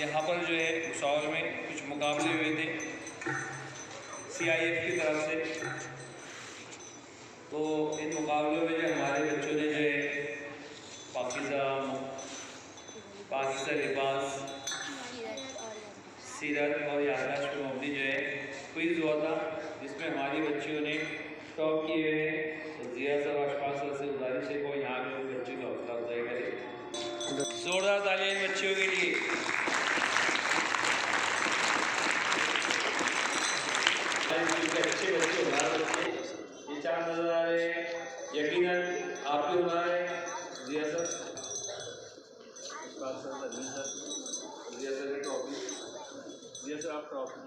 यहाँ पर जो है भुसावल में कुछ मुकाबले हुए थे CIF की तरफ से। तो इन मुकाबलों में जो हमारे बच्चों ने जो है पाकिज़ा लिबास, सीरत और याददाश्त पर मबनी जो है क्विज़ हुआ था, जिसमें हमारी बच्चियों ने टॉप किए हैं। तो जिया सर आशफाक सर से गुजारिश है को यहाँ पे उन बच्चों की हौसला अफजाई करें। जोरदार तालियां इन बच्चियों के लिए। अच्छे बच्चे ये चार नजर आ रहे हैं, यकीनन आपके हुनर है। जिया सर, जिया सर की ट्रॉफी, जिया सर आप ट्रॉफी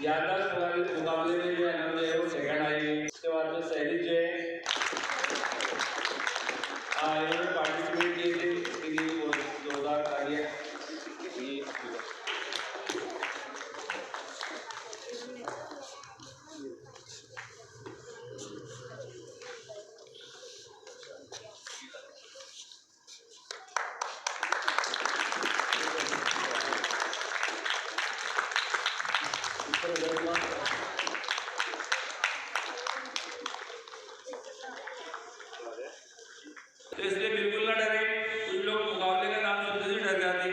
याददाश्त मुकाबले में जो है जो है वो सेकंड आई है। उसके बाद में सैली जो है इन्होंने पार्टिसिपेट किए थे, इसके लिए जोरदार तालियां। तो इसलिए बिल्कुल ना डरे। कुछ लोग मुकाबले का नाम सुनते ही डर जाते।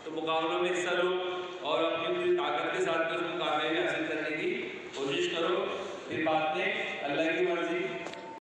तो मुकाबलों में हिस्सा लो और अपनी पूरी ताकत के साथ उस मुकाबले में हासिल करने की कोशिश करो। फिर बाद में